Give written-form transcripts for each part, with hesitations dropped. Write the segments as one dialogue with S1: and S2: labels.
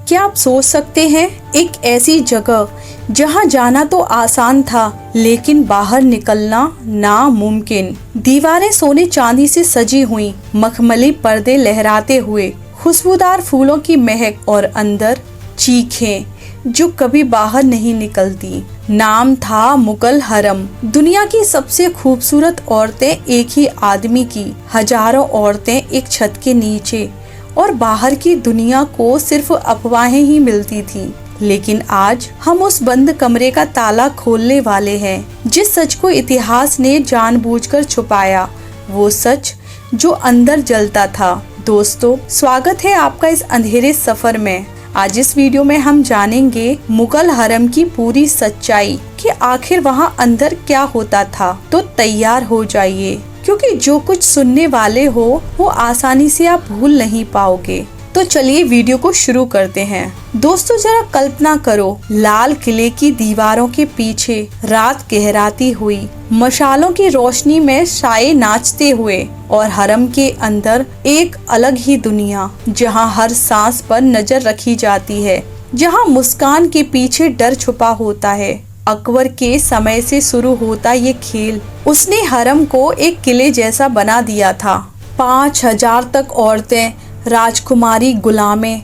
S1: क्या आप सोच सकते हैं, एक ऐसी जगह जहां जाना तो आसान था लेकिन बाहर निकलना नामुमकिन। दीवारें सोने चांदी से सजी हुई, मखमली पर्दे लहराते हुए, खुशबूदार फूलों की महक और अंदर चीखें जो कभी बाहर नहीं निकलती। नाम था मुगल हरम। दुनिया की सबसे खूबसूरत औरतें एक ही आदमी की, हजारों औरतें एक छत के नीचे, और बाहर की दुनिया को सिर्फ अफवाहें ही मिलती थी। लेकिन आज हम उस बंद कमरे का ताला खोलने वाले हैं, जिस सच को इतिहास ने जानबूझकर छुपाया, वो सच जो अंदर जलता था। दोस्तों, स्वागत है आपका इस अंधेरे सफर में। आज इस वीडियो में हम जानेंगे मुगल हरम की पूरी सच्चाई कि आखिर वहाँ अंदर क्या होता था। तो तैयार हो जाइए, क्योंकि जो कुछ सुनने वाले हो वो आसानी से आप भूल नहीं पाओगे। तो चलिए वीडियो को शुरू करते हैं। दोस्तों, जरा कल्पना करो, लाल किले की दीवारों के पीछे रात गहराती हुई, मशालों की रोशनी में साए नाचते हुए, और हरम के अंदर एक अलग ही दुनिया, जहां हर सांस पर नजर रखी जाती है, जहां मुस्कान के पीछे डर छुपा होता है। अकबर के समय से शुरू होता ये खेल। उसने हरम को एक किले जैसा बना दिया था। 5000 तक औरतें, राजकुमारी, गुलामें,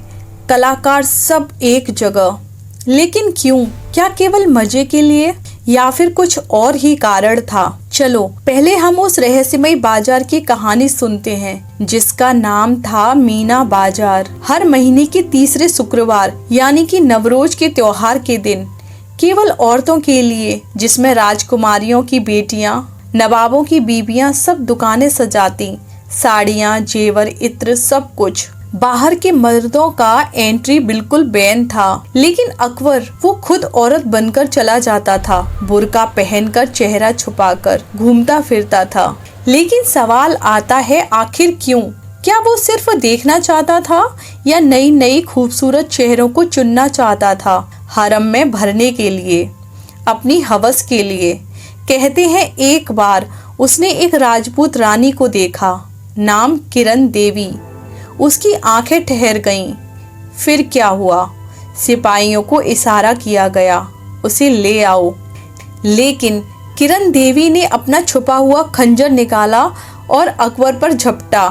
S1: कलाकार, सब एक जगह। लेकिन क्यों? क्या केवल मजे के लिए, या फिर कुछ और ही कारण था? चलो पहले हम उस रहस्यमय बाजार की कहानी सुनते हैं, जिसका नाम था मीना बाजार। हर महीने के तीसरे शुक्रवार, यानी कि नवरोज के त्योहार के दिन, केवल औरतों के लिए, जिसमें राजकुमारियों की बेटियां, नवाबों की बीबियां सब दुकानें सजाती, साड़ियां, जेवर, इत्र, सब कुछ। बाहर के मर्दों का एंट्री बिल्कुल बैन था, लेकिन अकबर वो खुद औरत बनकर चला जाता था, बुर्का पहनकर, चेहरा छुपाकर घूमता फिरता था। लेकिन सवाल आता है, आखिर क्यों? क्या वो सिर्फ देखना चाहता था, या नई नई खूबसूरत चेहरों को चुनना चाहता था हरम में भरने के लिए, अपनी हवस के लिए? कहते हैं एक बार उसने एक राजपूत रानी को देखा, नाम किरण देवी। उसकी आंखें ठहर गईं। फिर क्या हुआ? सिपाहियों को इशारा किया गया, उसे ले आओ। लेकिन किरण देवी ने अपना छुपा हुआ खंजर निकाला और अकबर पर झपटा।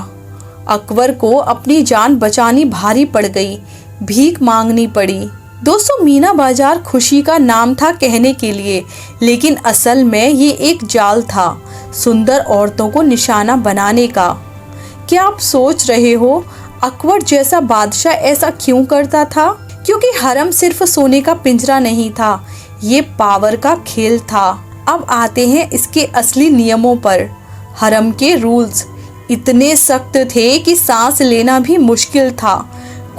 S1: अकबर को अपनी जान बचानी भारी पड़ गई, भीख मांगनी पड़ी। दोस्तों, मीना बाजार खुशी का नाम था कहने के लिए, लेकिन असल में ये एक जाल था, सुंदर औरतों को निशाना बनाने का। क्या आप सोच रहे हो अकबर जैसा बादशाह ऐसा क्यों करता था? क्योंकि हरम सिर्फ सोने का पिंजरा नहीं था, ये पावर का खेल था। अब आते हैं इसके असली नियमों पर। हरम के रूल्स इतने सख्त थे कि सांस लेना भी मुश्किल था।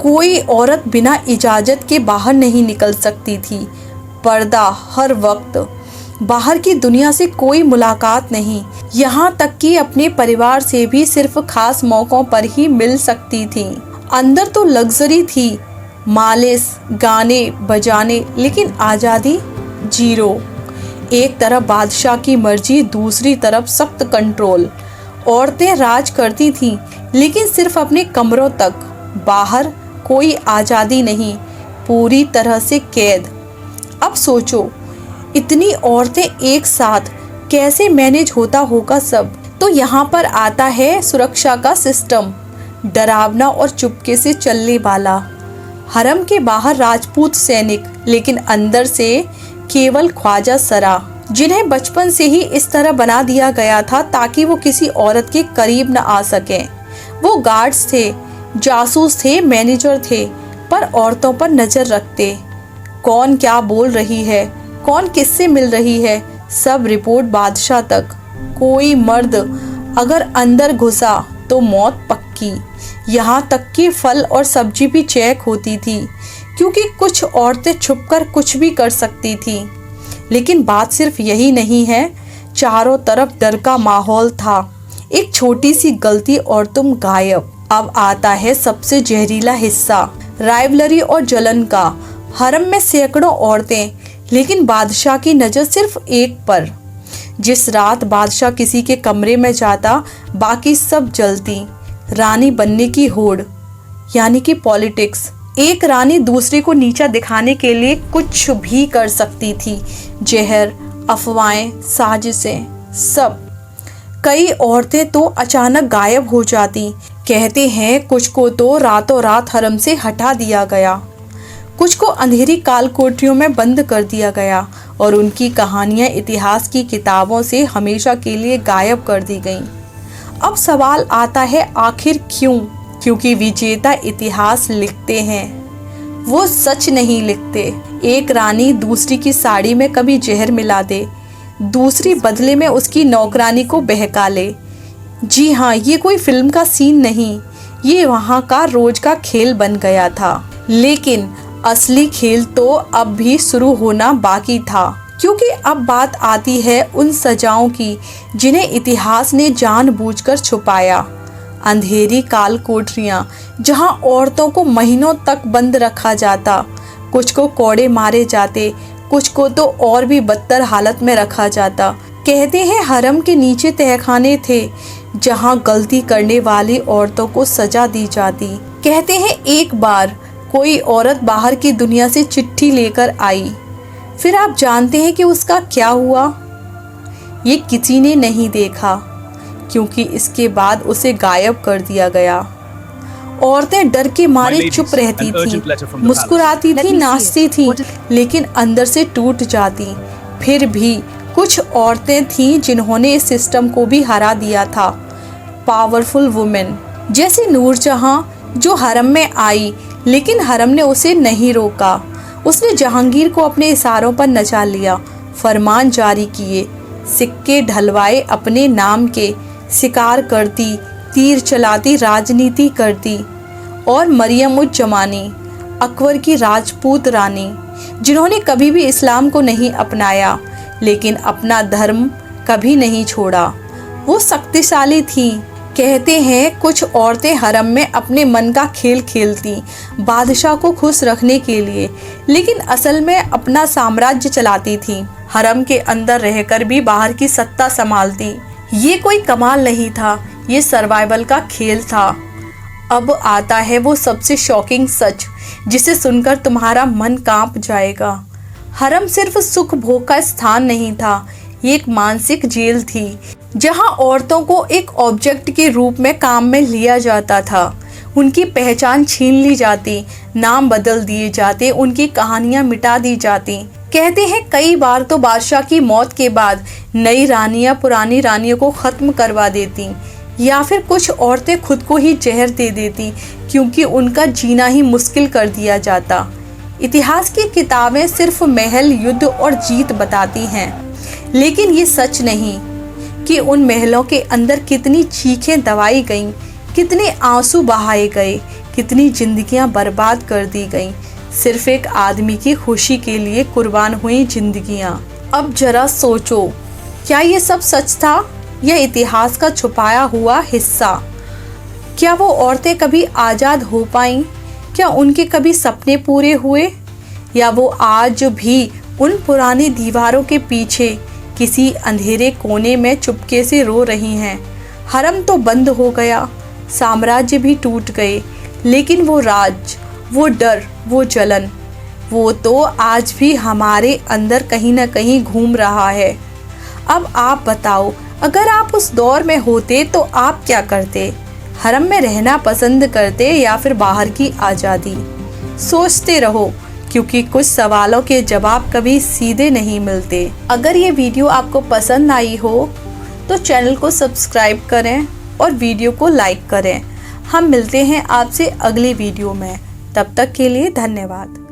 S1: कोई औरत बिना इजाजत के बाहर नहीं निकल सकती थी। पर्दा हर वक्त, बाहर की दुनिया से कोई मुलाकात नहीं, यहाँ तक कि अपने परिवार से भी सिर्फ खास मौकों पर ही मिल सकती थी। अंदर तो लग्जरी थी, मालिश, गाने बजाने, लेकिन आज़ादी जीरो। एक तरफ बादशाह की मर्जी, दूसरी तरफ सख्त कंट्रोल। औरतें राज करती थीं, लेकिन सिर्फ अपने कमरों तक, बाहर कोई आज़ादी नहीं, पूरी तरह से कैद। अब सोचो, इतनी औरतें एक साथ कैसे मैनेज होता होगा सब? तो यहाँ पर आता है सुरक्षा का सिस्टम, डरावना और चुपके से चलने वाला। हरम के बाहर राजपूत सैनिक, लेकिन अंदर से केवल ख्वाजा सरा, जिन्हें बचपन से ही इस तरह बना दिया गया था ताकि वो किसी औरत के करीब न आ सकें। वो गार्ड्स थे, जासूस थे, मैनेजर थे, पर औरतों पर नजर रखते। कौन क्या बोल रही है, कौन किससे मिल रही है, सब रिपोर्ट बादशाह तक। कोई मर्द अगर अंदर घुसा तो मौत पक्की। यहाँ तक कि फल और सब्जी भी चेक होती थी, क्योंकि कुछ औरतें छुपकर कुछ भी कर सकती थी। लेकिन बात सिर्फ यही नहीं है, चारों तरफ डर का माहौल था। एक छोटी सी गलती और तुम गायब। अब आता है सबसे जहरीला हिस्सा, राइवलरी और जलन का। हरम में सैकड़ों औरतें, लेकिन बादशाह की नज़र सिर्फ एक पर। जिस रात बादशाह किसी के कमरे में जाता, बाकी सब जलती। रानी बनने की होड़, यानी कि पॉलिटिक्स, एक रानी दूसरे को नीचा दिखाने के लिए कुछ भी कर सकती थी। जहर, अफवाहें, साजिशें, सब। कई औरतें तो अचानक गायब हो जाती। कहते हैं कुछ को तो रातों रात हरम से हटा दिया गया, कुछ को अंधेरी काल कोठरियों में बंद कर दिया गया और उनकी कहानियां इतिहास की किताबों से हमेशा के लिए गायब कर दी गईं। अब सवाल आता है, आखिर क्यों? क्योंकि विजेता इतिहास लिखते हैं, वो सच नहीं लिखते। एक रानी दूसरी की साड़ी में कभी जहर मिला दे, दूसरी बदले में उसकी नौकरानी को बहका ले। जी हाँ, ये कोई फिल्म का सीन नहीं, ये वहाँ का रोज का खेल बन गया था। लेकिन असली खेल तो अब भी शुरू होना बाकी था, क्योंकि अब बात आती है उन सजाओं की जिन्हें इतिहास ने जानबूझकर छुपाया। अंधेरी काल कोठरियाँ जहाँ औरतों को महीनों तक बंद रखा जाता, कुछ को कोड़े मारे जाते, कुछ को तो और भी बदतर हालत में रखा जाता। कहते हैं हरम के नीचे तहखाने थे जहाँ गलती करने वाली औरतों को सजा दी जाती। कहते हैं एक बार कोई औरत बाहर की दुनिया से चिट्ठी लेकर आई, फिर आप जानते हैं कि उसका क्या हुआ? ये किसी ने नहीं देखा, क्योंकि इसके बाद उसे गायब कर दिया गया। औरतें डर के मारे चुप रहती थी, मुस्कुराती थी, नाचती थी, लेकिन अंदर से टूट जाती। फिर भी कुछ औरतें थीं जिन्होंने इस सिस्टम को भी हरा दिया था। पावरफुल वुमेन जैसे नूरजहां, जो हरम में आई, लेकिन हरम ने उसे नहीं रोका। उसने जहांगीर को अपने इशारों पर नचा लिया, फरमान जारी किए, सिक्के ढलवाए अपने नाम के, शिकार करती, तीर चलाती, राजनीति करती। और मरियम उज जमानी, अकबर की राजपूत रानी, जिन्होंने कभी भी इस्लाम को नहीं अपनाया, लेकिन अपना धर्म कभी नहीं छोड़ा। वो शक्तिशाली थी। कहते हैं कुछ औरतें हरम में अपने मन का खेल खेलती, बादशाह को खुश रखने के लिए, लेकिन असल में अपना साम्राज्य चलाती थी। हरम के अंदर रहकर भी बाहर की सत्ता संभालती। ये कोई कमाल नहीं था, ये सर्वाइवल का खेल था। अब आता है वो सबसे शॉकिंग सच, जिसे सुनकर तुम्हारा मन कांप जाएगा। हरम सिर्फ सुख भोग का स्थान नहीं था, ये एक मानसिक जेल थी, जहां औरतों को एक ऑब्जेक्ट के रूप में काम में लिया जाता था। उनकी पहचान छीन ली जाती, नाम बदल दिए जाते, उनकी कहानियां मिटा दी जाती। कहते हैं कई बार तो बादशाह की मौत के बाद नई रानियां पुरानी रानियों को ख़त्म करवा देती, या फिर कुछ औरतें खुद को ही जहर दे देती, क्योंकि उनका जीना ही मुश्किल कर दिया जाता। इतिहास की किताबें सिर्फ महल, युद्ध और जीत बताती हैं, लेकिन ये सच नहीं कि उन महलों के अंदर कितनी चीखें दबाई गईं, कितने आंसू बहाए गए, कितनी जिंदगियां बर्बाद कर दी गईं। सिर्फ एक आदमी की खुशी के लिए कुर्बान हुई जिंदगियां। अब जरा सोचो, क्या ये सब सच था या इतिहास का छुपाया हुआ हिस्सा? क्या वो औरतें कभी आज़ाद हो पाईं? क्या उनके कभी सपने पूरे हुए? या वो आज भी उन पुरानी दीवारों के पीछे किसी अंधेरे कोने में चुपके से रो रही हैं? हरम तो बंद हो गया, साम्राज्य भी टूट गए, लेकिन वो राज, वो डर, वो जलन, वो तो आज भी हमारे अंदर कहीं ना कहीं घूम रहा है। अब आप बताओ, अगर आप उस दौर में होते तो आप क्या करते? हरम में रहना पसंद करते या फिर बाहर की आज़ादी? सोचते रहो, क्योंकि कुछ सवालों के जवाब कभी सीधे नहीं मिलते। अगर ये वीडियो आपको पसंद आई हो तो चैनल को सब्सक्राइब करें और वीडियो को लाइक करें। हम मिलते हैं आपसे अगली वीडियो में, तब तक के लिए धन्यवाद।